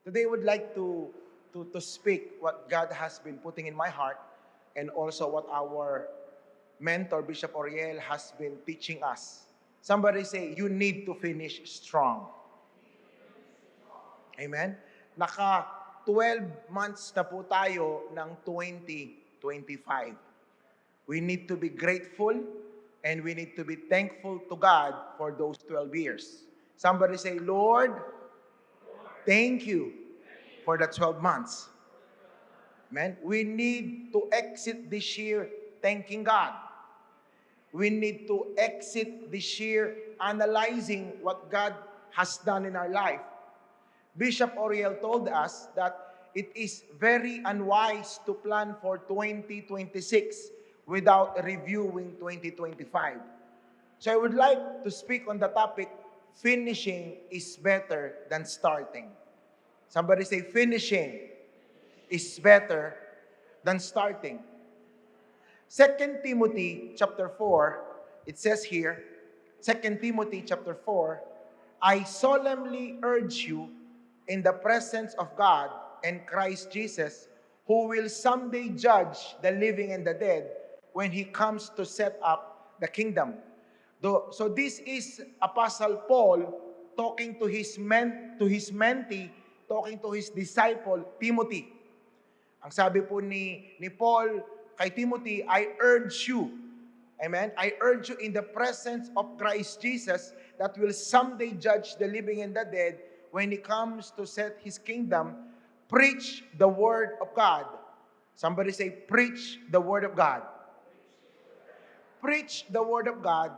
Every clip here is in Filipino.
Today, I would like to speak what God has been putting in my heart and also what our mentor, Bishop Oriel, has been teaching us. Somebody say, you need to finish strong. Amen? Naka 12 months na po tayo ng 2025. We need to be grateful and we need to be thankful to God for those 12 years. Somebody say, Lord, thank you for the 12 months. Amen? We need to exit this year thanking God. We need to exit this year analyzing what God has done in our life. Bishop Oriel told us that it is very unwise to plan for 2026 without reviewing 2025. So I would like to speak on the topic, finishing is better than starting. Somebody say, finishing is better than starting. 2 Timothy chapter 4, it says here, 2 Timothy chapter 4, I solemnly urge you in the presence of God and Christ Jesus, who will someday judge the living and the dead when He comes to set up the kingdom. So this is Apostle Paul talking to his mentee, talking to his disciple, Timothy. Ang sabi po ni Paul kay Timothy, I urge you, amen, I urge you in the presence of Christ Jesus that will someday judge the living and the dead when He comes to set His kingdom, preach the Word of God. Somebody say, preach the Word of God. Preach the Word of God.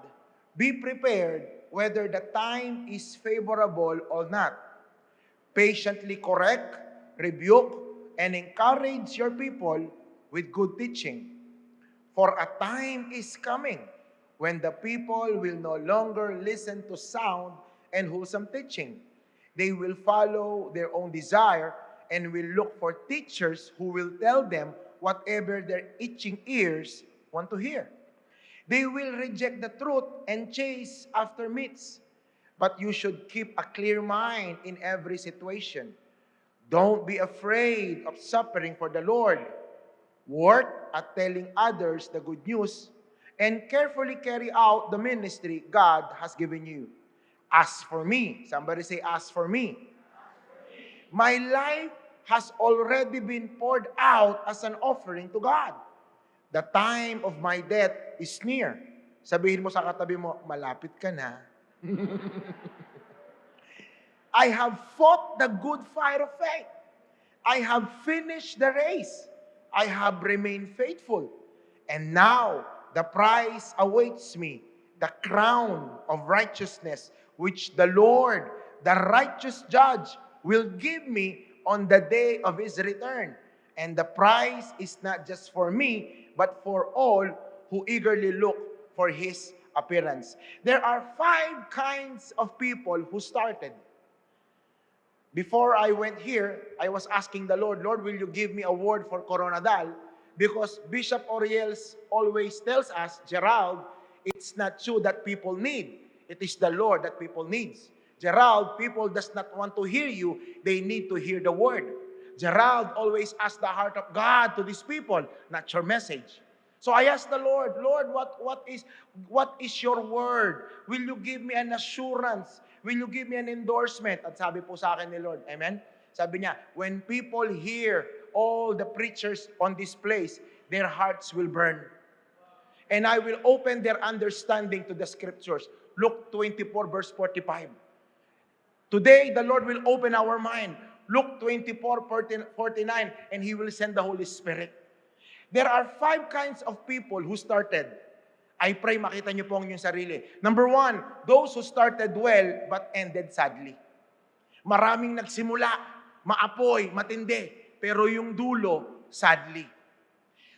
Be prepared whether the time is favorable or not. Patiently correct, rebuke, and encourage your people with good teaching. For a time is coming when the people will no longer listen to sound and wholesome teaching. They will follow their own desire and will look for teachers who will tell them whatever their itching ears want to hear. They will reject the truth and chase after myths. But you should keep a clear mind in every situation. Don't be afraid of suffering for the Lord. Work at telling others the good news and carefully carry out the ministry God has given you. As for me, somebody say, as for me, my life has already been poured out as an offering to God. The time of my death is near. Sabihin mo sa katabi mo, malapit ka na. I have fought the good fight of faith. I have finished the race. I have remained faithful. And now the prize awaits me, the crown of righteousness, which the Lord, the righteous judge, will give me on the day of His return. And the prize is not just for me, but for all who eagerly look for His appearance. There are 5 kinds of people who started. Before I went here, I was asking the Lord, Lord, will you give me a word for Coronadal? Because Bishop Oriels always tells us, Gerald, it's not you that people need. It is the Lord that people needs. Gerald, people does not want to hear you. They need to hear the word. Gerald always asks the heart of God to these people, not your message. So I asked the Lord, Lord, what is your word? Will you give me an assurance? Will you give me an endorsement? At sabi po sa akin ni Lord, amen? Sabi niya, when people hear all the preachers on this place, their hearts will burn. And I will open their understanding to the scriptures. Luke 24 verse 45. Today, the Lord will open our mind. Luke 24, 49, and He will send the Holy Spirit. There are 5 kinds of people who started. I pray makita niyo po ang inyong sarili. Number 1, those who started well but ended sadly. Maraming nagsimula, maapoy, matindi, pero yung dulo, sadly.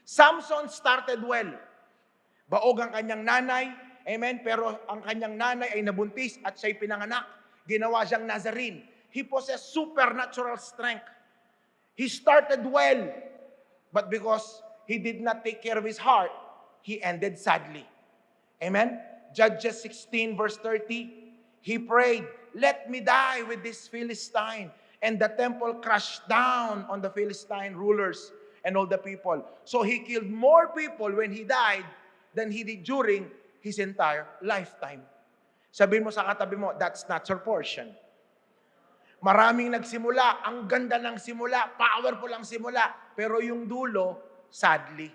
Samson started well. Baog ang kanyang nanay, amen, pero ang kanyang nanay ay nabuntis at siya'y pinanganak. Ginawa siyang Nazarene. He possessed supernatural strength. He started well, but because he did not take care of his heart, he ended sadly. Amen? Judges 16 verse 30, he prayed, let me die with this Philistine. And the temple crashed down on the Philistine rulers and all the people. So he killed more people when he died than he did during his entire lifetime. Sabihin mo sa katabi mo, that's not your portion. Maraming nagsimula, ang ganda ng simula, powerful ang simula, pero yung dulo, sadly.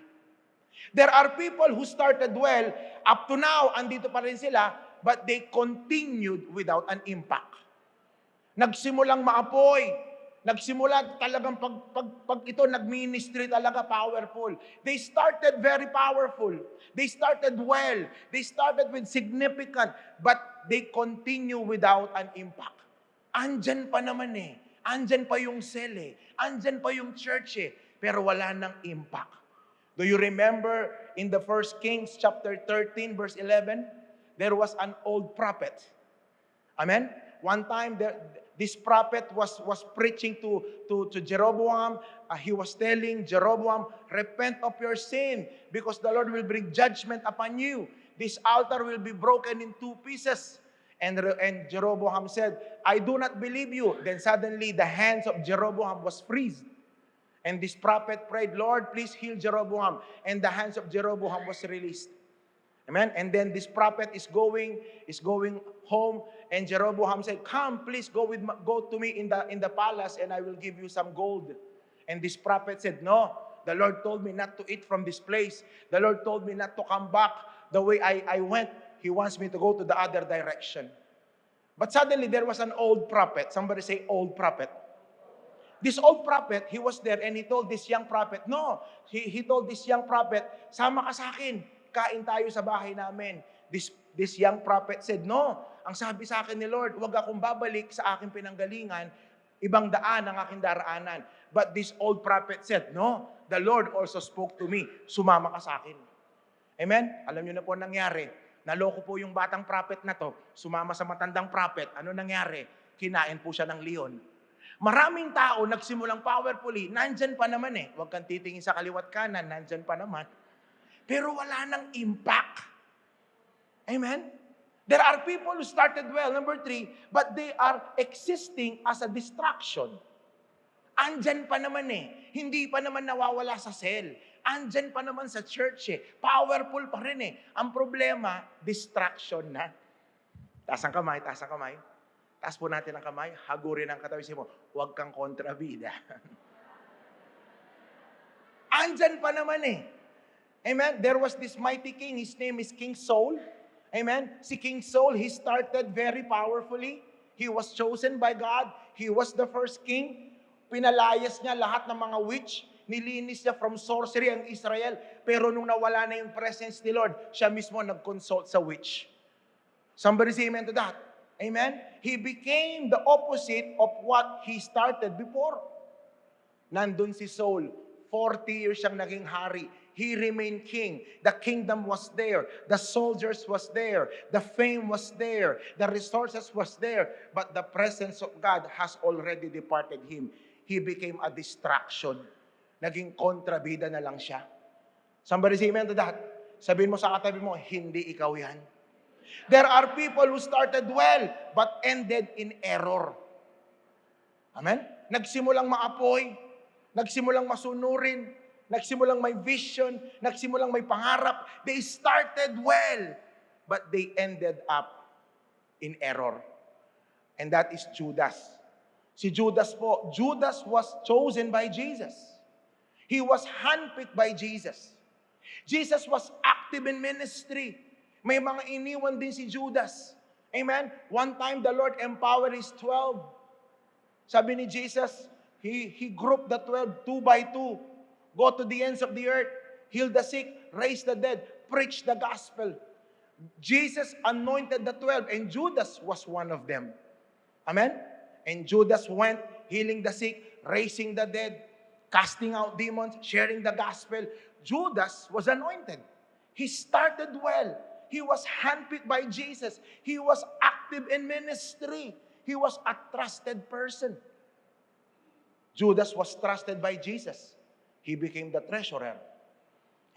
There are people who started well, up to now, andito pa rin sila, but they continued without an impact. Nagsimulang maapoy, nagsimula talagang pag ito nag-ministry talaga powerful. They started very powerful. They started well. They started with significant, but they continue without an impact. Andyan pa naman eh. Andyan pa yung cell eh. Andyan pa yung church eh. Pero wala nang impact. Do you remember in the 1 Kings chapter 13 verse 11? There was an old prophet. Amen? One time, this prophet was preaching to Jeroboam. He was telling Jeroboam, repent of your sin because the Lord will bring judgment upon you. This altar will be broken in 2 pieces. And Jeroboam said, I do not believe you. Then suddenly the hands of Jeroboam was freezed. And this prophet prayed, Lord, please heal Jeroboam. And the hands of Jeroboam was released. Amen. And then this prophet is going home, and Jeroboam said, "Come, please go to me in the palace, and I will give you some gold." And this prophet said, "No, the Lord told me not to eat from this place. The Lord told me not to come back the way I went. He wants me to go to the other direction." But suddenly there was an old prophet. Somebody say old prophet. This old prophet, he was there, and he told this young prophet, no, he told this young prophet, sama ka sa akin. Kain tayo sa bahay namin. This young prophet said, no, ang sabi sa akin ni Lord, huwag akong babalik sa aking pinanggalingan, ibang daan ang aking daraanan. But this old prophet said, no, the Lord also spoke to me, sumama ka sa akin. Amen? Alam niyo na po nangyari. Naloko po yung batang prophet na to, sumama sa matandang prophet. Ano nangyari? Kinain po siya ng leon. Maraming tao nagsimulang powerfully, nandyan pa naman eh. Huwag kang titingin sa kaliwat kanan, nandyan pa naman. Pero wala nang impact. Amen? There are people who started well, number 3, but they are existing as a distraction. Andyan pa naman eh. Hindi pa naman nawawala sa cell. Andyan pa naman sa church eh. Powerful pa rin eh. Ang problema, distraction na. Taas ang kamay, taas ang kamay. Taas po natin ang kamay, hagurin ang katabi mo, huwag kang kontrabida. Andyan pa naman eh. Amen? There was this mighty king, his name is King Saul. Amen? Si King Saul, he started very powerfully. He was chosen by God. He was the first king. Pinalayas niya lahat ng mga witch. Nilinis niya from sorcery ang Israel. Pero nung nawala na yung presence ni Lord, siya mismo nag-consult sa witch. Somebody say amen to that. Amen? He became the opposite of what he started before. Nandun si Saul. 40 years siyang naging hari. He remained king. The kingdom was there. The soldiers was there. The fame was there. The resources was there. But the presence of God has already departed him. He became a distraction. Naging kontrabida na lang siya. Somebody say amen to that. Sabihin mo sa katabi mo, hindi ikaw yan. There are people who started well, but ended in error. Amen? Nagsimulang maapoy, nagsimulang masunurin, nagsimulang may vision, nagsimulang may pangarap. They started well, but they ended up in error. And that is Judas. Si Judas po, Judas was chosen by Jesus. He was handpicked by Jesus. Jesus was active in ministry. May mga iniwan din si Judas. Amen? One time, the Lord empowered His 12. Sabi ni Jesus, He grouped the 12, 2 by 2. Go to the ends of the earth, heal the sick, raise the dead, preach the gospel. Jesus anointed the 12, and Judas was one of them. Amen? And Judas went, healing the sick, raising the dead, casting out demons, sharing the gospel. Judas was anointed. He started well. He was handpicked by Jesus. He was active in ministry. He was a trusted person. Judas was trusted by Jesus. He became the treasurer.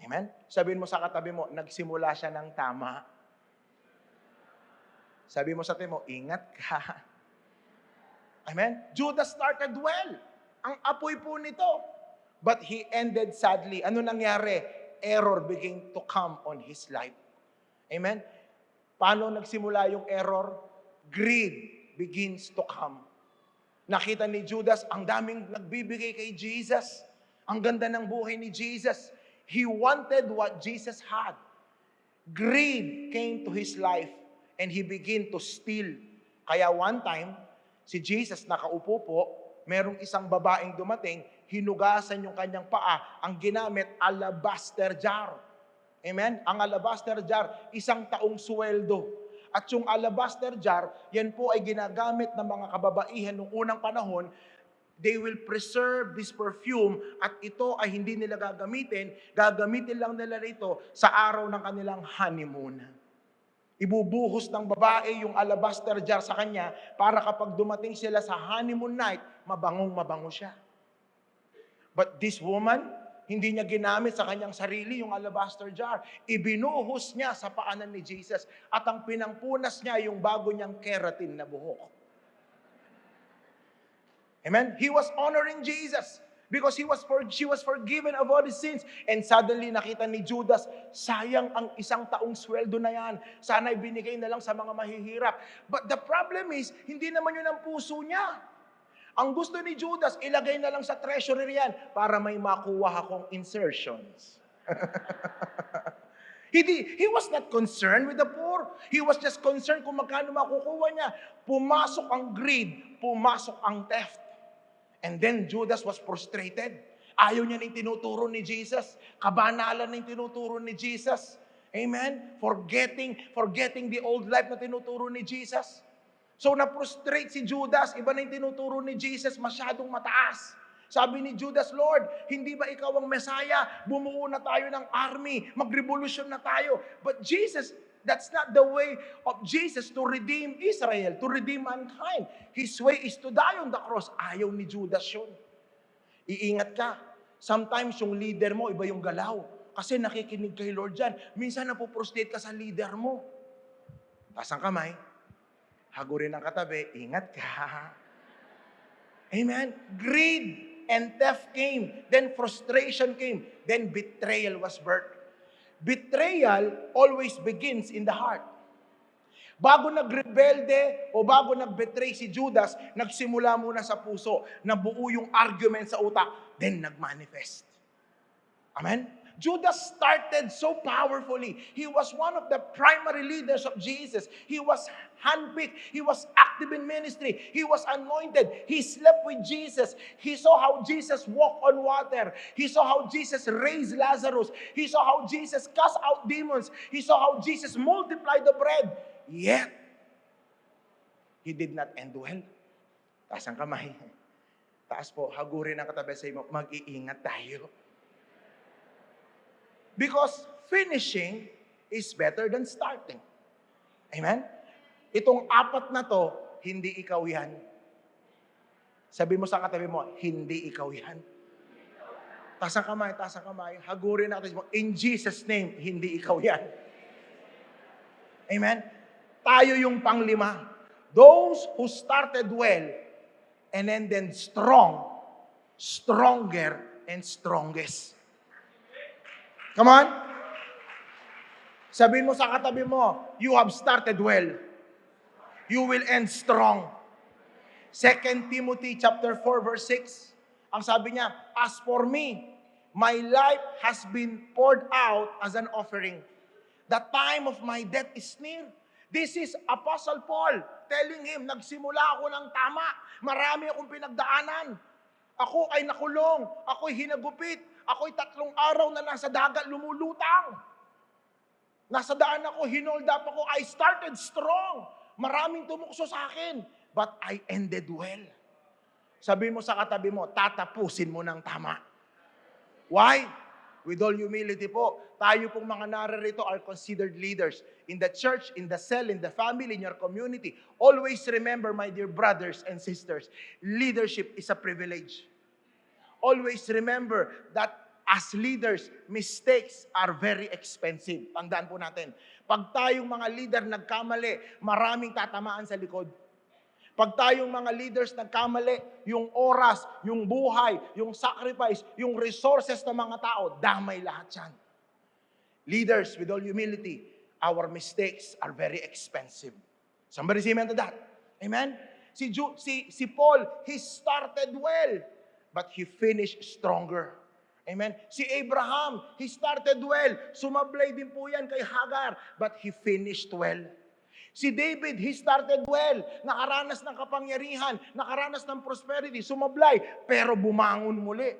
Amen? Sabihin mo sa katabi mo, nagsimula siya ng tama. Sabi mo sa tabi mo, ingat ka. Amen? Judas started well. Ang apoy po nito. But he ended sadly. Ano nangyari? Error began to come on his life. Amen? Paano nagsimula yung error? Greed begins to come. Nakita ni Judas, ang daming nagbibigay kay Jesus. Ang ganda ng buhay ni Jesus. He wanted what Jesus had. Greed came to his life and he began to steal. Kaya one time, si Jesus nakaupo po, merong isang babaeng dumating, hinugasan yung kanyang paa, ang ginamit, alabaster jar. Amen? Ang alabaster jar, 1 taong sweldo. At yung alabaster jar, yan po ay ginagamit ng mga kababaihan noong unang panahon. They will preserve this perfume at ito ay hindi nila gagamitin lang nila rito sa araw ng kanilang honeymoon. Ibubuhos ng babae yung alabaster jar sa kanya para kapag dumating sila sa honeymoon night, mabangong-mabango siya. But this woman, hindi niya ginamit sa kanyang sarili yung alabaster jar. Ibinuhos niya sa paanan ni Jesus at ang pinangpunas niya yung bago niyang keratin na buhok. Amen? He was honoring Jesus because she was forgiven of all his sins. And suddenly nakita ni Judas, sayang ang 1 taong sweldo na yan. Sana ibinigay na lang sa mga mahihirap. But the problem is, hindi naman yun ang puso niya. Ang gusto ni Judas, ilagay na lang sa treasury yan para may makuha akong insertions. He was not concerned with the poor. He was just concerned kung magkano makukuha niya. Pumasok ang greed, pumasok ang theft. And then Judas was frustrated. Ayaw niya ng tinuturo ni Jesus. Kabanalan ng tinuturo ni Jesus. Amen? Forgetting the old life na tinuturo ni Jesus. So na-frustrate si Judas. Iba na yung tinuturo ni Jesus, masyadong mataas. Sabi ni Judas, Lord, hindi ba ikaw ang Messiah? Bumuo na tayo ng army. Mag-revolution na tayo. But Jesus, that's not the way of Jesus to redeem Israel, to redeem mankind. His way is to die on the cross. Ayaw ni Judas yun. Iingat ka. Sometimes yung leader mo, iba yung galaw. Kasi nakikinig kay Lord dyan. Minsan napuprostrate ka sa leader mo. Taas ang kamay. Hagurin ang katabi. Ingat ka. Amen? Greed and theft came. Then frustration came. Then betrayal was birthed. Betrayal always begins in the heart. Bago nagrebelde o bago nagbetray si Judas, nagsimula muna sa puso, nabuo yung argument sa utak, then nagmanifest. Amen? Judas started so powerfully. He was one of the primary leaders of Jesus. He was handpicked. He was active in ministry. He was anointed. He slept with Jesus. He saw how Jesus walked on water. He saw how Jesus raised Lazarus. He saw how Jesus cast out demons. He saw how Jesus multiplied the bread. Yet, he did not end well. Taas ang kamay. Taas po, hagurin ang katabi sa iyo, mag-iingat tayo. Because finishing is better than starting. Amen? Itong 4 na to, hindi ikaw yan. Sabi mo sa katabi mo, hindi ikaw yan. Taas ang kamay. Hagurin natin mo, in Jesus' name, hindi ikaw yan. Amen? Tayo yung panglima. Those who started well, and then strong, stronger, and strongest. Come on. Sabihin mo sa katabi mo, you have started well. You will end strong. 2 Timothy chapter 4 verse 6. Ang sabi niya, as for me, my life has been poured out as an offering. The time of my death is near. This is Apostle Paul telling him, nagsimula ako ng tama. Marami akong pinagdaanan. Ako ay nakulong. Ako'y hinagupit. Ako'y 3 araw na nasa dagat lumulutang. Nasa daan ako, hinold up ako. I started strong. Maraming tumukso sa akin. But I ended well. Sabi mo sa katabi mo, tatapusin mo ng tama. Why? With all humility po, tayo pong mga nararito are considered leaders. In the church, in the cell, in the family, in your community. Always remember, my dear brothers and sisters, leadership is a privilege. Always remember that as leaders, mistakes are very expensive. Tandaan po natin. Pag tayong mga leader nagkamali, maraming tatamaan sa likod. Pag tayong mga leaders nagkamali, yung oras, yung buhay, yung sacrifice, yung resources ng mga tao, damay lahat yan. Leaders, with all humility, our mistakes are very expensive. Somebody say amen to that. Amen? Si Paul, he started well, but he finished stronger. Amen? Si Abraham, he started well. Sumablay din po yan kay Hagar, but he finished well. Si David, he started well. Nakaranas ng kapangyarihan, nakaranas ng prosperity, sumablay, pero bumangon muli.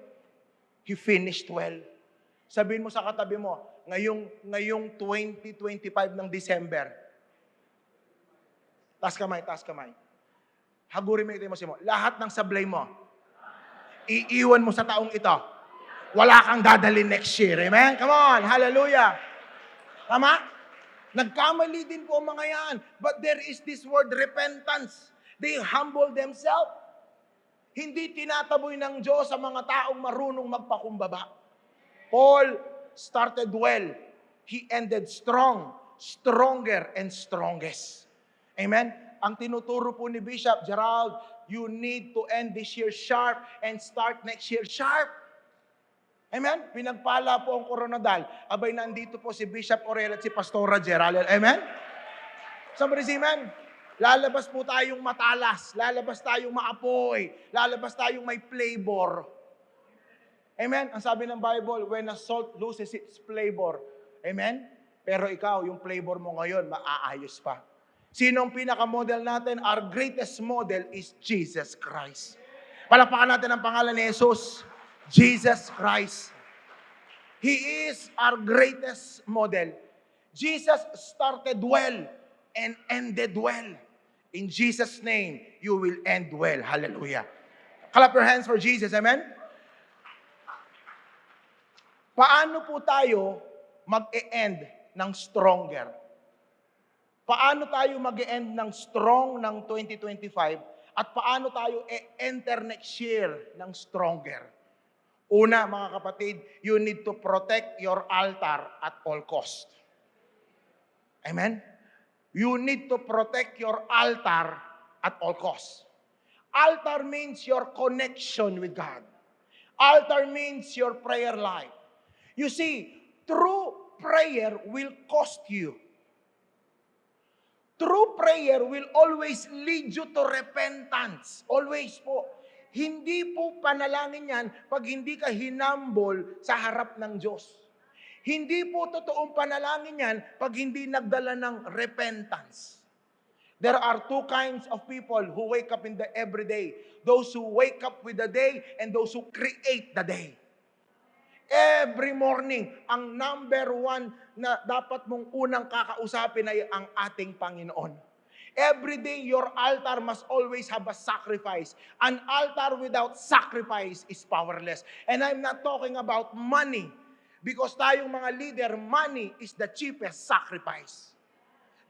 He finished well. Sabihin mo sa katabi mo, ngayong 2025 ng December, taas kamay. Hagurin mo ito mo, lahat ng sablay mo, iiwan mo sa taong ito. Wala kang dadalhin next year. Amen? Come on. Hallelujah. Tama? Nagkamali din po mga yan. But there is this word repentance. They humble themselves. Hindi tinataboy ng Diyos sa mga taong marunong magpakumbaba. Paul started well. He ended strong, stronger, and strongest. Amen? Ang tinuturo po ni Bishop Gerald, you need to end this year sharp and start next year sharp. Amen? Pinagpala po ang Coronadal. Abay, nandito po si Bishop Orel at si Pastora Gerald. Amen? Somebody say amen? Lalabas po tayong matalas. Lalabas tayong maapoy. Lalabas tayong may flavor. Amen? Ang sabi ng Bible, when a salt loses its flavor. Amen? Pero ikaw, yung flavor mo ngayon, maaayos pa. Sino ang pinaka-model natin? Our greatest model is Jesus Christ. Palakpakan natin ang pangalan ni Jesus. Jesus Christ. He is our greatest model. Jesus started well and ended well. In Jesus' name, you will end well. Hallelujah. Clap your hands for Jesus. Amen? Paano po tayo mag-e-end ng stronger? Paano tayo mag-e-end ng strong ng 2025? At paano tayo e-enter next year ng stronger? Una, mga kapatid, you need to protect your altar at all cost. Amen? You need to protect your altar at all cost. Altar means your connection with God. Altar means your prayer life. You see, true prayer will cost you. True prayer will always lead you to repentance. Always po. Hindi po panalangin yan pag hindi ka hinambol sa harap ng Diyos. Hindi po totoong panalangin yan pag hindi nagdala ng repentance. There are two kinds of people who wake up in the everyday. Those who wake up with the day and those who create the day. Every morning, ang number one na dapat mong unang kakausapin ay ang ating Panginoon. Every day, your altar must always have a sacrifice. An altar without sacrifice is powerless. And I'm not talking about money. Because tayong mga leader, money is the cheapest sacrifice.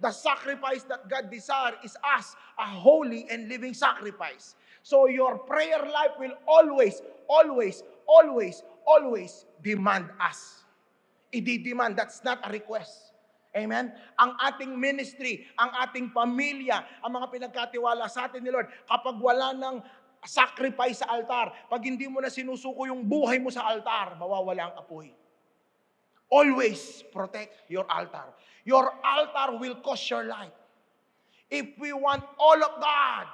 The sacrifice that God desires is us, a holy and living sacrifice. So your prayer life will always demand us. I-demand, that's not a request. Amen? Ang ating ministry, ang ating pamilya, ang mga pinagkatiwala sa atin ni Lord, kapag wala ng sacrifice sa altar, pag hindi mo na sinusuko yung buhay mo sa altar, mawawala ang apoy. Always protect your altar. Your altar will cost your life. If we want all of God,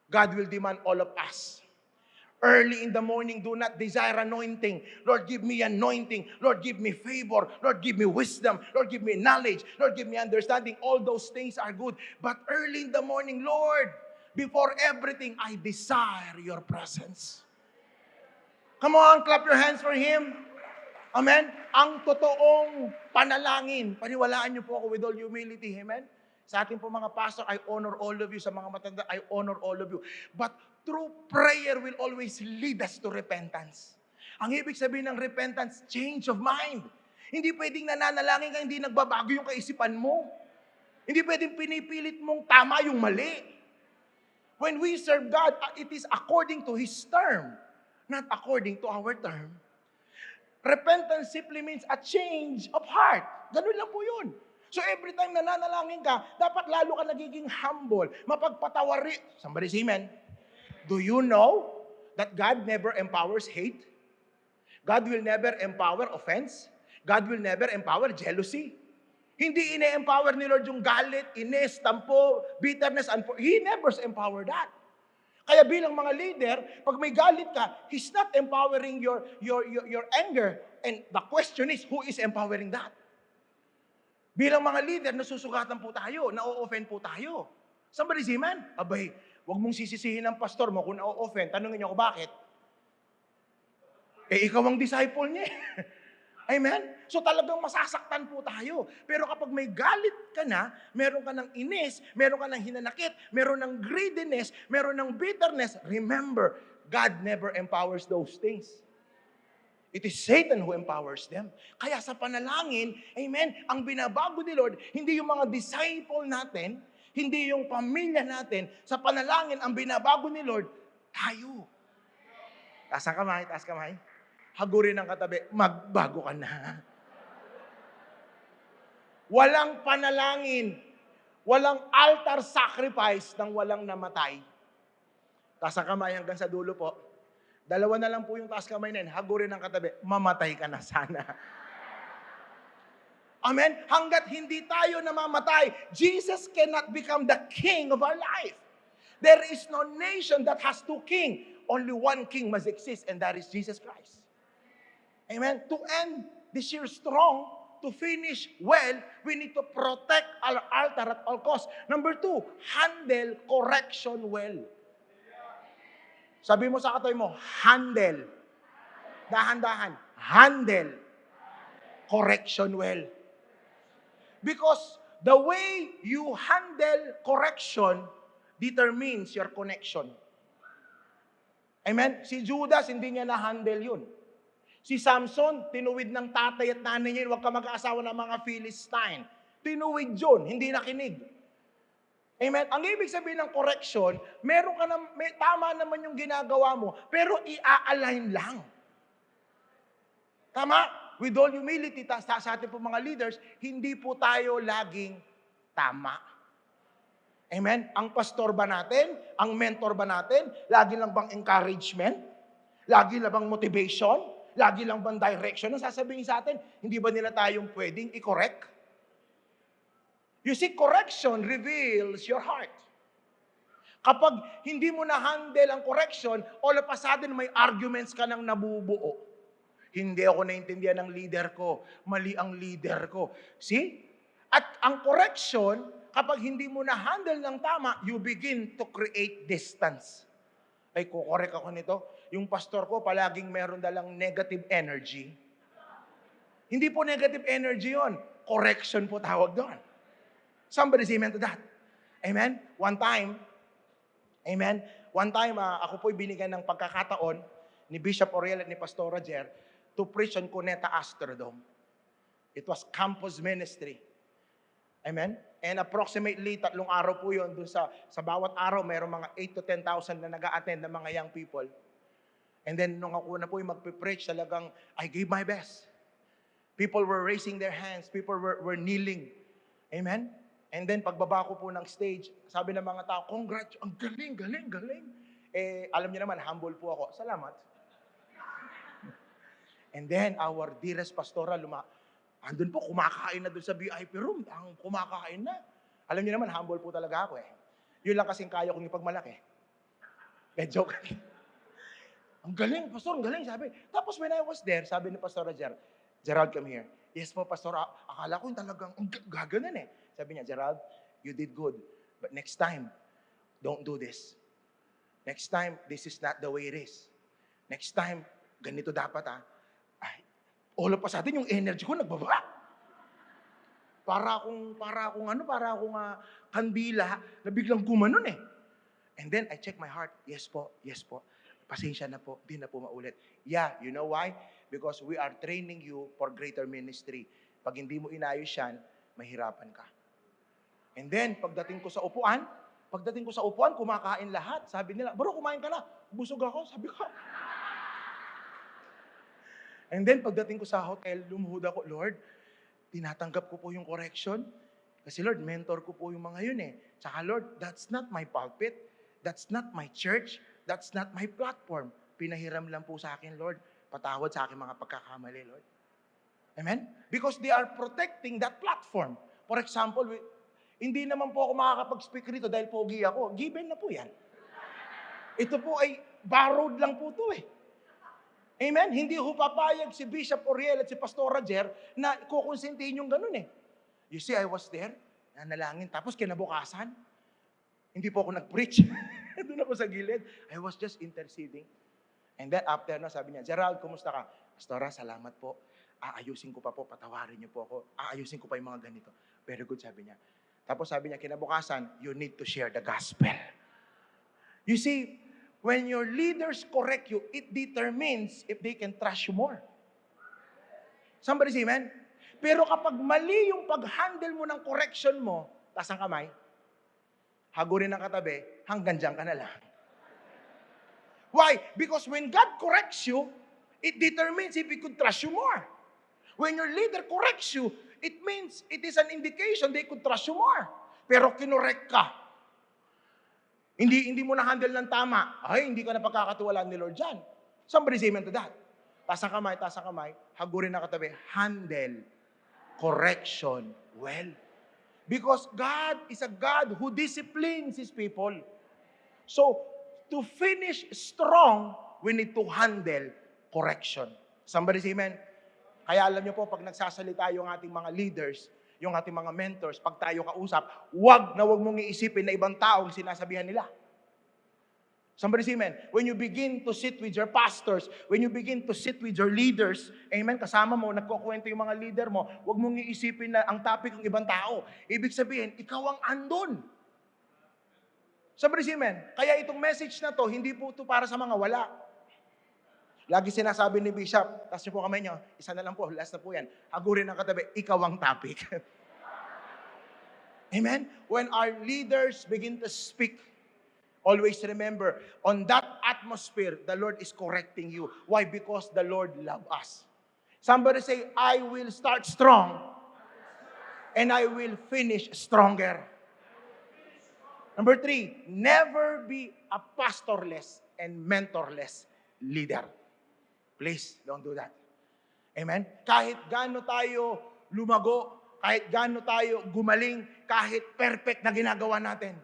God will demand all of us. Early in the morning, do not desire anointing. Lord, give me anointing. Lord, give me favor. Lord, give me wisdom. Lord, give me knowledge. Lord, give me understanding. All those things are good. But early in the morning, Lord, before everything, I desire your presence. Come on, clap your hands for Him. Amen? Ang totoong panalangin, paniwalaan niyo po ako with all humility. Amen? Sa ating po mga pastor, I honor all of you. Sa mga matanda, I honor all of you. But true prayer will always lead us to repentance. Ang ibig sabihin ng repentance, change of mind. Hindi pwedeng nananalangin ka, hindi nagbabago yung kaisipan mo. Hindi pwedeng pinipilit mong tama yung mali. When we serve God, it is according to His term, not according to our term. Repentance simply means a change of heart. Ganun lang po yun. So every time na nanalangin ka, dapat lalo ka nagiging humble, mapagpatawari. Somebody say amen. Do you know that God never empowers hate? God will never empower offense. God will never empower jealousy. Hindi ine-empower ni Lord yung galit, inis, tampo, bitterness, He never empower that. Kaya bilang mga leader, pag may galit ka, He's not empowering your anger. And the question is, who is empowering that? Bilang mga leader, nasusugatan po tayo, na-offend po tayo. Somebody say, man, abay, wag mong sisisihin ng pastor mo kung na-offend. Tanungin niyo ako bakit? Ikaw ang disciple niya. Amen? So talagang masasaktan po tayo. Pero kapag may galit ka na, meron ka ng inis, meron ka ng hinanakit, meron ng greediness, meron ng bitterness, remember, God never empowers those things. It is Satan who empowers them. Kaya sa panalangin, amen, ang binabago ni Lord, hindi yung mga disciple natin, hindi yung pamilya natin. Sa panalangin, ang binabago ni Lord, tayo. Taas ang kamay, taas kamay. Hagurin ng katabi, magbago ka na. Walang panalangin, walang altar sacrifice nang walang namatay. Taas ang kamay hanggang sa dulo po. Dalawa na lang po yung taas kamay na yun. Hagurin ng katabi, mamatay ka na sana. Amen? Hanggat hindi tayo namamatay, Jesus cannot become the king of our life. There is no nation that has two kings. Only one king must exist, and that is Jesus Christ. Amen? To end this year strong, to finish well, we need to protect our altar at all costs. Number 2, handle correction well. Sabi mo sa katabi mo, handle. Dahan-dahan. Handle. Correction well. Because the way you handle correction determines your connection. Amen? Si Judas, hindi niya na-handle yun. Si Samson, tinuwid ng tatay at nanay niya, huwag ka mag-aasawa ng mga Philistine. Tinuwid yun, hindi nakinig. Amen? Ang ibig sabihin ng correction, meron ka na, tama naman yung ginagawa mo, pero i-align lang. Tama? With all humility, sa ating po mga leaders, hindi po tayo laging tama. Amen? Ang pastor ba natin? Ang mentor ba natin? Lagi lang bang encouragement? Lagi lang bang motivation? Lagi lang bang direction? Ang sasabihin sa atin, hindi ba nila tayong pwedeng i-correct? You see, correction reveals your heart. Kapag hindi mo na-handle ang correction, all of a sudden may arguments ka nang nabubuo. Hindi ako naintindihan ng leader ko. Mali ang leader ko. See? At ang correction, kapag hindi mo na-handle ng tama, you begin to create distance. Ay, kukorek ako nito. Yung pastor ko, palaging meron dalang negative energy. Hindi po negative energy yon. Correction po tawag doon. Somebody say amen to that. Amen? One time, ako po'y binigyan ng pagkakataon ni Bishop Oriel at ni Pastor Roger to preach on Cuneta Astrodome. It was campus ministry. Amen? And approximately 3 araw po yun. Dun sa bawat araw, mayroong mga 8 to 10,000 na nag-a-attend ng mga young people. And then, nung ako na po yung magpipreach, talagang, I gave my best. People were raising their hands. People were kneeling. Amen? And then, pagbaba ko po ng stage, sabi ng mga tao, congrats, ang galing. Alam niyo naman, humble po ako. Salamat. And then, our dearest pastora, andun po, kumakain na dun sa VIP room. Ang kumakain na. Alam niyo naman, humble po talaga ako eh. Yun lang kasing kaya kong ipagmalaki. Joke. Ang galing, pastor, ang galing, sabi. Tapos when I was there, sabi ni Pastor Gerald, come here. Yes po, pastor, akala ko talagang, gaganan eh. Sabi niya, Gerald, you did good. But next time, don't do this. Next time, this is not the way it is. Next time, ganito dapat Ay, all of a sudden, yung energy ko nagbaba. Para akong kandila na biglang gumanon eh. And then, I check my heart. Yes po. Pasensya na po, di na po maulit. Yeah, you know why? Because we are training you for greater ministry. Pag hindi mo inayos yan, mahirapan ka. And then, pagdating ko sa upuan, kumakain lahat. Sabi nila, bro, kumain ka na. Busog ako, sabi ko. And then, pagdating ko sa hotel, lumuhod ako, Lord, tinatanggap ko po yung correction. Kasi Lord, mentor ko po yung mga yun eh. Tsaka Lord, that's not my pulpit. That's not my church. That's not my platform. Pinahiram lang po sa akin, Lord. Patawad sa aking mga pagkakamali, Lord. Amen? Because they are protecting that platform. For example, hindi naman po ako makakapag-speak rito dahil pogi ako. Given na po yan. Ito po ay borrowed lang po to eh. Amen? Hindi ho papayag si Bishop Oriel at si Pastor Roger na kukonsintihin yung ganun eh. You see, I was there, nanalangin, tapos kinabukasan, hindi po ako nag-preach. Doon ako sa gilid. I was just interceding. And then after na, sabi niya, Gerald, kumusta ka? Pastora, salamat po. Aayusin ko pa po, patawarin niyo po ako. Aayusin ko pa yung mga ganito. Very good, sabi niya. Tapos sabi niya, kinabukasan, you need to share the gospel. You see, when your leaders correct you, it determines if they can trust you more. Somebody say amen? Pero kapag mali yung pag-handle mo ng correction mo, taas ang kamay, hagurin ng katabi, hanggang dyan ka na lang. Why? Because when God corrects you, it determines if He could trust you more. When your leader corrects you, it means it is an indication they could trust you more. Pero kinorek ka. Hindi mo na-handle ng tama. Ay, hindi ka na pagkakatiwalaan ni Lord dyan. Somebody say amen to that. Taas ang kamay, hagurin ng katabi, handle correction well. Because God is a God who disciplines His people. So, to finish strong, we need to handle correction. Somebody say amen. Kaya alam niyo po, pag nagsasalita yung ating mga leaders, yung ating mga mentors, pag tayo kausap, wag mong iisipin na ibang taong sinasabihan nila. Somebody say amen. When you begin to sit with your pastors, when you begin to sit with your leaders, amen, kasama mo, nagkukwento yung mga leader mo, wag mong iisipin na ang topic ng ibang tao. Ibig sabihin, ikaw ang andun. Somebody say amen. Kaya itong message na to, hindi po ito para sa mga wala. Lagi sinasabi ni Bishop, taas niyo po kamay niyo, isa na lang po, last na po yan. Hagurin ng katabi, ikaw ang topic. Amen? When our leaders begin to speak, always remember, on that atmosphere, the Lord is correcting you. Why? Because the Lord loves us. Somebody say, I will start strong and I will finish stronger. Number 3, never be a pastorless and mentorless leader. Please, don't do that. Amen? Kahit gaano tayo lumago, kahit gaano tayo gumaling, kahit perfect na ginagawa natin,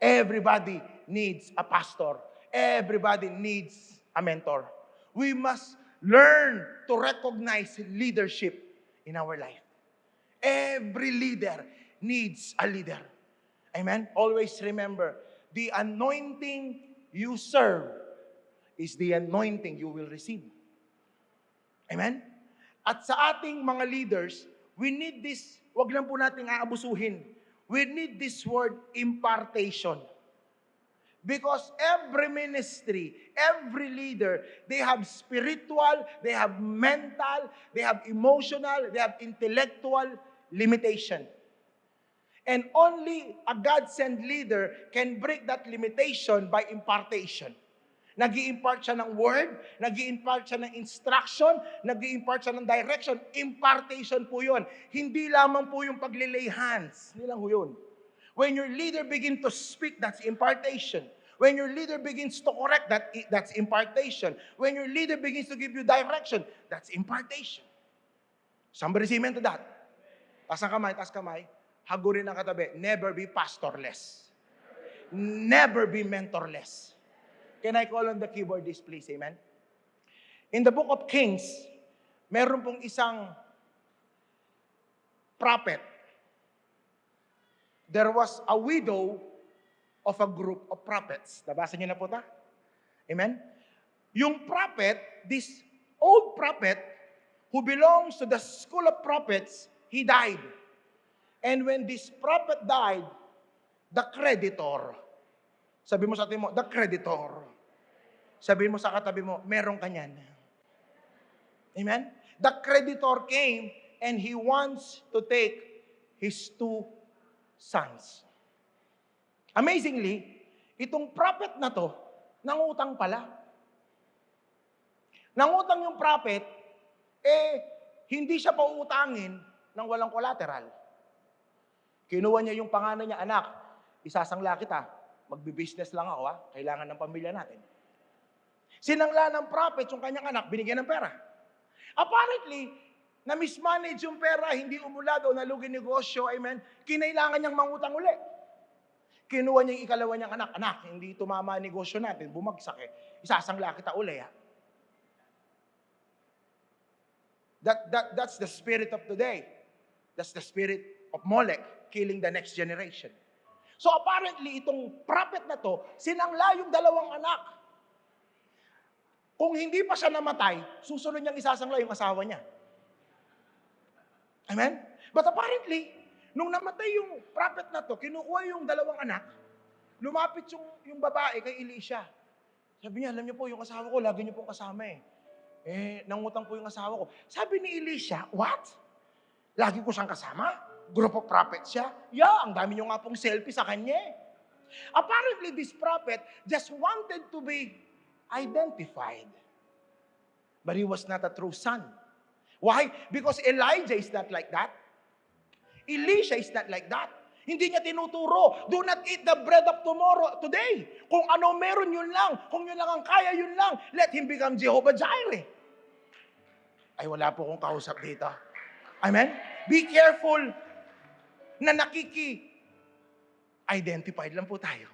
everybody needs a pastor. Everybody needs a mentor. We must learn to recognize leadership in our life. Every leader needs a leader. Amen? Always remember, the anointing you serve is the anointing you will receive. Amen? At sa ating mga leaders, we need this, wag lang po natin aabusuhin. We need this word, impartation. Because every ministry, every leader, they have spiritual, they have mental, they have emotional, they have intellectual limitation. And only a God-sent leader can break that limitation by impartation. Nag-i-impart siya ng word, nag-i-impart siya ng instruction, nag-i-impart siya ng direction. Impartation po yun. Hindi lamang po yung paglilay hands. Hindi lang po yun. When your leader begins to speak, that's impartation. When your leader begins to correct, that's impartation. When your leader begins to give you direction, that's impartation. Somebody say amen to that. Taas kamay. Hagurin ang katabi, never be pastorless. Never be mentorless. Can I call on the keyboardist, please? Amen? In the book of Kings, meron pong isang prophet. There was a widow of a group of prophets. Nabasa niyo na po ta? Amen? Yung prophet, this old prophet, who belongs to the school of prophets, he died. And when this prophet died, the creditor, sabi mo sa atin mo, the creditor, sabi mo sa katabi mo, meron ka niyan. Amen? The creditor came and he wants to take his 2 sons. Amazingly, itong prophet na to, nangutang pala. Nangutang yung prophet, hindi siya pautangin, ng walang collateral. Kinuha niya yung panganay niya, anak, isasangla kita. Magbi-business lang ako, kailangan ng pamilya natin. Sinangla ng prophet yung kanyang anak, binigyan ng pera. Apparently, na-mismanage yung pera, hindi umulad o nalugi negosyo, amen, kinailangan niyang mangutang uli. Kinuha niya yung ikalawa niyang anak, anak, hindi tumama ang negosyo natin, bumagsak isasangla kita uli. That's the spirit of today. That's the spirit of Molech, killing the next generation. So apparently, itong prophet na to, sinangla yung dalawang anak. Kung hindi pa siya namatay, susunod niyang isasangla yung asawa niya. Amen? But apparently, nung namatay yung prophet na to, kinukuha yung dalawang anak, lumapit yung babae kay Elisha. Sabi niya, alam niyo po, yung asawa ko, lagi niyo pong kasama nangutang po yung asawa ko. Sabi ni Elisha, what? Lagi ko siyang kasama? Group of prophets siya? Yeah, ang dami niyo nga pong selfie sa kanya. Apparently, this prophet just wanted to be identified. But he was not a true son. Why? Because Elijah is not like that. Elisha is not like that. Hindi niya tinuturo, do not eat the bread of tomorrow, today. Kung ano meron, yun lang. Kung yun lang ang kaya, yun lang. Let him become Jehovah Jireh. Ay, wala po kong kausap dito. Amen? Be careful na identified lang po tayo.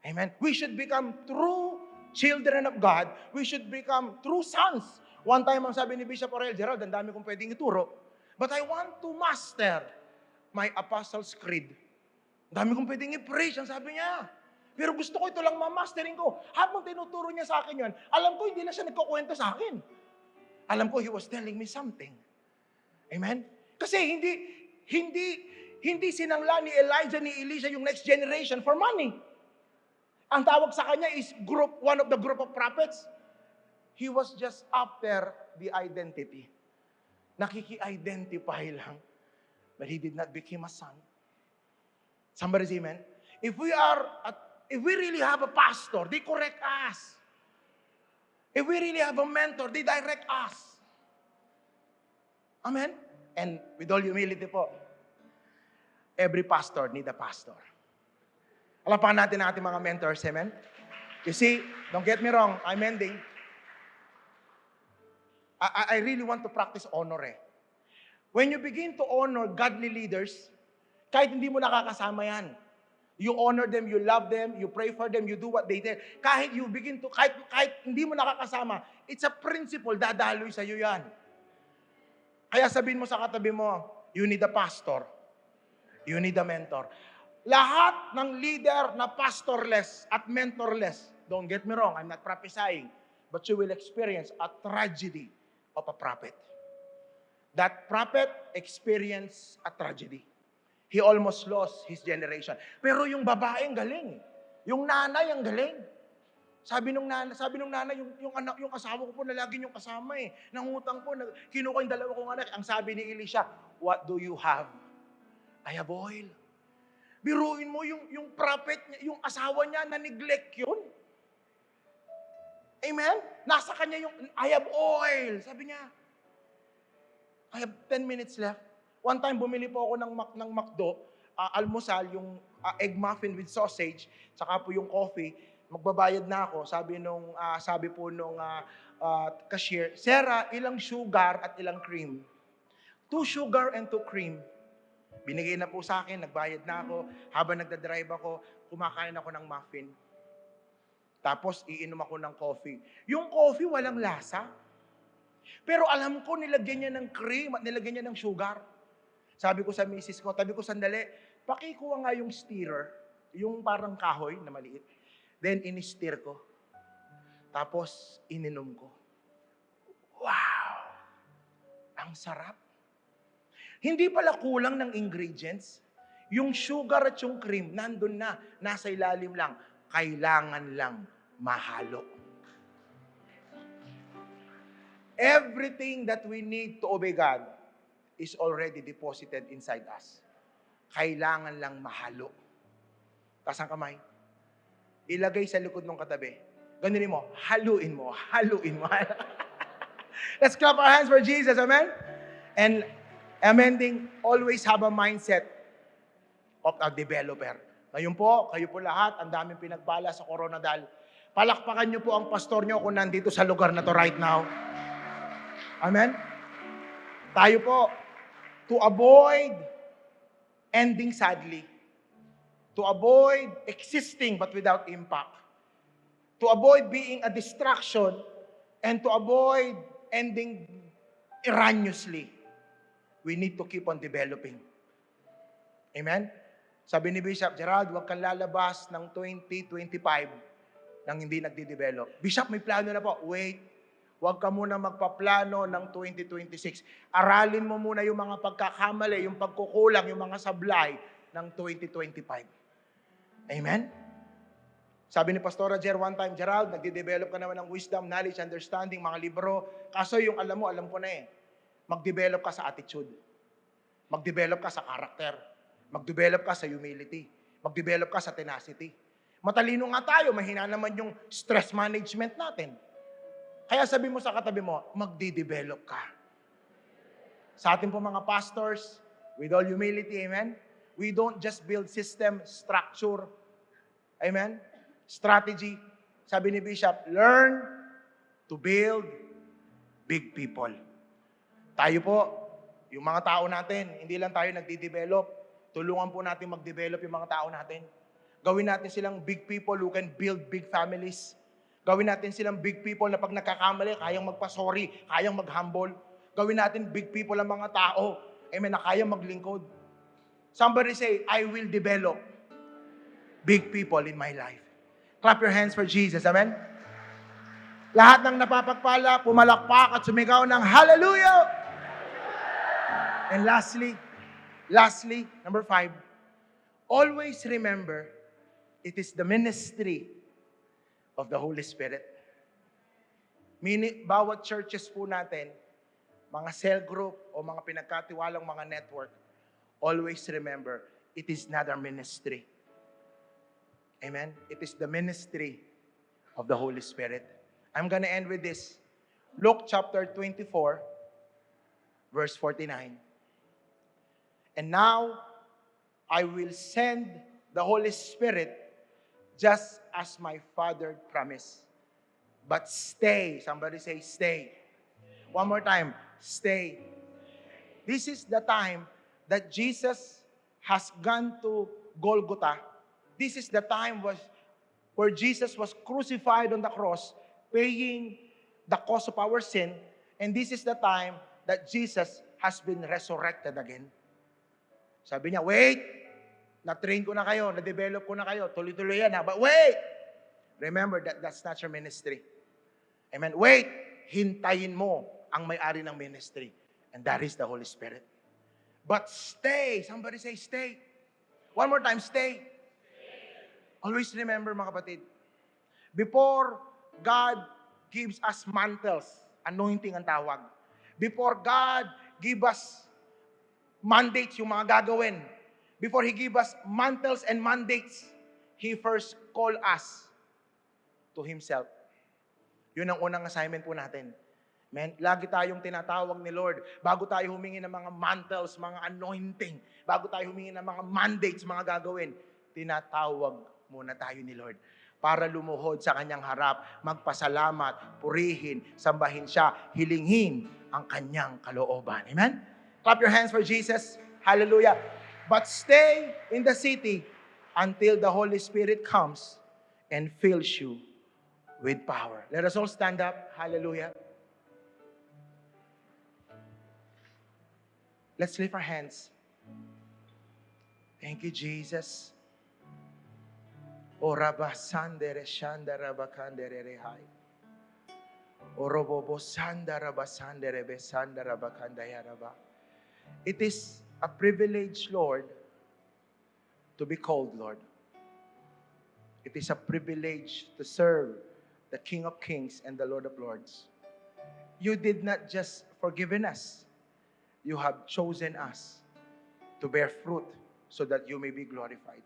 Amen? We should become true children of God. We should become true sons. One time, ang sabi ni Bishop Aurel Gerald, ang dami kong pwedeng ituro, but I want to master my Apostles' Creed. Ang dami kong pwedeng i-preach, ang sabi niya. Pero gusto ko ito lang mamastering ko. Habang tinuturo niya sa akin yun, alam ko hindi lang siya nagkukwento sa akin. Alam ko, he was telling me something. Amen? Kasi hindi sinangla ni Elijah, ni Elisha yung next generation for money. Ang tawag sa kanya is one of the group of prophets. He was just after the identity. Nakiki-identify lang. But he did not become a son. Somebody say amen? If we really have a pastor, they correct us. If we really have a mentor, they direct us. Amen? And with all humility po, every pastor need a pastor. Alapan natin ang ating mga mentors, amen? You see, don't get me wrong, I'm ending. I really want to practice honor. When you begin to honor godly leaders, kahit hindi mo nakakasama yan, you honor them, you love them, you pray for them, you do what they tell. Kahit hindi mo nakakasama, it's a principle, dadaloy sa'yo yan. Kaya sabihin mo sa katabi mo, you need a pastor. You need a mentor. Lahat ng leader na pastorless at mentorless, don't get me wrong, I'm not prophesying, but you will experience a tragedy of a prophet. That prophet experienced a tragedy. He almost lost his generation. Pero yung babae ang galing. Yung nanay ang galing. Sabi nung nanay, yung asawa ko po na lagi niyong kasama Nangutang po, kinuha yung dalawa kong anak. Ang sabi ni Elisha, what do you have? I have oil. Biruin mo yung prophet, yung asawa niya, na-neglect yun. Amen? Nasa kanya yung, I have oil. Sabi niya, I have 10 minutes left. One time, bumili po ako ng McDo, almusal, yung egg muffin with sausage, saka po yung coffee. Magbabayad na ako. Sabi po nung cashier, Sarah, ilang sugar at ilang cream? 2 sugar and 2 cream. Binigay na po sa akin, nagbayad na ako. Habang nagdadrive ako, kumakain ako ng muffin. Tapos, iinom ako ng coffee. Yung coffee, walang lasa. Pero alam ko, nilagyan niya ng cream at nilagyan niya ng sugar. Sabi ko sa misis ko, tabi ko, sandali, pakikuha nga yung stirrer, yung parang kahoy na maliit. Then, in-stir ko. Tapos, ininom ko. Wow! Ang sarap. Hindi pala kulang ng ingredients. Yung sugar at yung cream, nandun na, nasa ilalim lang. Kailangan lang mahalo. Everything that we need to obey God is already deposited inside us. Kailangan lang mahalo. Taas ang kamay. Ilagay sa likod ng katabi. Ganunin mo, haluin mo, haluin mo. Let's clap our hands for Jesus, amen? And Amending, always have a mindset of a developer. Ngayon po, kayo po lahat, ang daming pinagpala sa Coronadal. Palakpakan niyo po ang pastor niyo kung nandito sa lugar na to right now. Amen? Tayo po, to avoid ending sadly, to avoid existing but without impact, to avoid being a distraction, and to avoid ending erroneously, we need to keep on developing. Amen? Sabi ni Bishop Gerald, huwag kang lalabas ng 2025 nang hindi nagde-develop. Bishop, may plano na po. Wait. Huwag ka muna magpaplano ng 2026. Aralin mo muna yung mga pagkakamali, yung pagkukulang, yung mga sablay ng 2025. Amen? Sabi ni Pastora Jer one time, Gerald, nagde-develop ka naman ng wisdom, knowledge, understanding, mga libro. Kaso yung alam mo, alam ko na eh. Mag-develop ka sa attitude. Mag-develop ka sa character. Mag-develop ka sa humility. Mag-develop ka sa tenacity. Matalino nga tayo, mahina naman yung stress management natin. Kaya sabi mo sa katabi mo, magde-develop ka. Sa ating po mga pastors, with all humility, amen? We don't just build system, structure, amen? Strategy. Sabi ni Bishop, learn to build big people. Tayo po, yung mga tao natin, hindi lang tayo nagde-develop. Tulungan po natin mag-develop yung mga tao natin. Gawin natin silang big people who can build big families. Gawin natin silang big people na pag nagkakamali, kayang magpa-sorry, kayang mag-humble. Gawin natin big people ang mga tao, amen, na kayang maglingkod. Somebody say, I will develop big people in my life. Clap your hands for Jesus, amen? Lahat ng napapagpala, pumalakpak at sumigaw ng hallelujah! And lastly, number 5, always remember, it is the ministry of the Holy Spirit. Meaning, bawat churches po natin, mga cell group o mga pinagkatiwalang mga network, always remember, it is not our ministry. Amen? It is the ministry of the Holy Spirit. I'm gonna end with this. Luke chapter 24, verse 49. And now, I will send the Holy Spirit just as my Father promised. But stay. Somebody say stay. One more time. Stay. This is the time that Jesus has gone to Golgotha. This is the time where Jesus was crucified on the cross, paying the cost of our sin. And this is the time that Jesus has been resurrected again. Sabi niya, wait, na-train ko na kayo, na-develop ko na kayo, tuloy-tuloy yan ha. But wait, remember that's not your ministry. Amen. Wait, hintayin mo ang may-ari ng ministry. And that is the Holy Spirit. But stay. Somebody say stay. One more time, stay. Always remember mga kapatid, before God gives us mantles, anointing ang tawag. Before God give us mandates, yung mga gagawin. Before He give us mantles and mandates, He first call us to Himself. Yun ang unang assignment po natin. Man, lagi tayong tinatawag ni Lord. Bago tayo humingi ng mga mantles, mga anointing, bago tayo humingi ng mga mandates, mga gagawin, tinatawag muna tayo ni Lord para lumuhod sa Kanyang harap, magpasalamat, purihin, sambahin Siya, hilingin ang Kanyang kalooban. Amen? Clap your hands for Jesus. Hallelujah. But stay in the city until the Holy Spirit comes and fills you with power. Let us all stand up. Hallelujah. Let's lift our hands. Thank you, Jesus. Oraba sandere shandara bakandere rehai. Orobobo sandara basandere besandara bakandaya raba. It is a privilege, Lord, to be called Lord. It is a privilege to serve the King of Kings and the Lord of Lords. You did not just forgiven us. You have chosen us to bear fruit so that you may be glorified.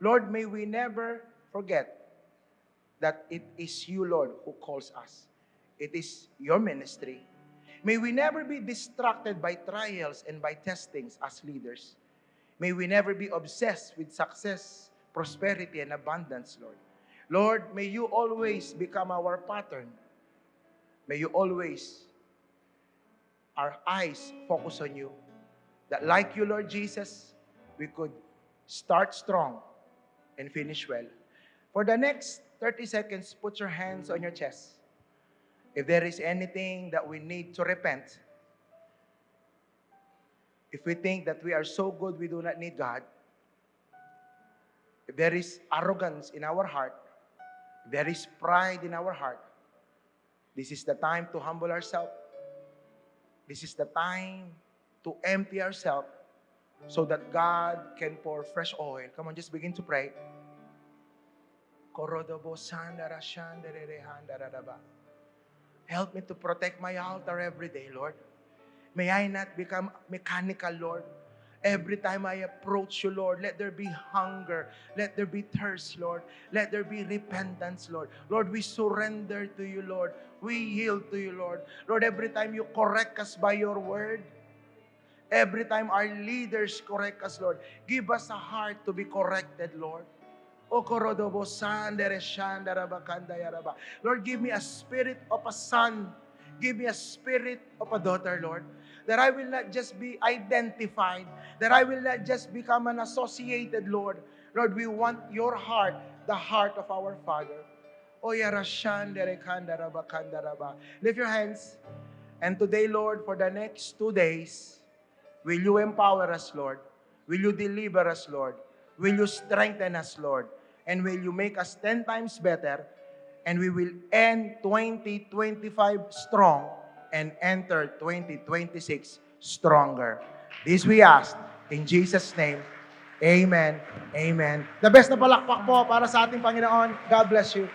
Lord, may we never forget that it is you, Lord, who calls us. It is your ministry. May we never be distracted by trials and by testings as leaders. May we never be obsessed with success, prosperity, and abundance, Lord. Lord, may you always become our pattern. May you always, our eyes focus on you. That like you, Lord Jesus, we could start strong and finish well. For the next 30 seconds, put your hands on your chest. If there is anything that we need to repent, if we think that we are so good we do not need God, if there is arrogance in our heart, if there is pride in our heart, this is the time to humble ourselves. This is the time to empty ourselves so that God can pour fresh oil. Come on, just begin to pray. Help me to protect my altar every day, Lord. May I not become mechanical, Lord. Every time I approach you, Lord, let there be hunger. Let there be thirst, Lord. Let there be repentance, Lord. Lord, we surrender to you, Lord. We yield to you, Lord. Lord, every time you correct us by your word, every time our leaders correct us, Lord, give us a heart to be corrected, Lord. Lord, give me a spirit of a son. Give me a spirit of a daughter, Lord. That I will not just be identified. That I will not just become an associated, Lord. Lord, we want your heart, the heart of our Father. Lift your hands. And today, Lord, for the next 2 days, will you empower us, Lord? Will you deliver us, Lord? Will you strengthen us, Lord? And will you make us 10 times better? And we will end 2025 strong and enter 2026 stronger. This we ask in Jesus' name. Amen. Amen. The best na palakpak po para sa ating Panginoon. God bless you.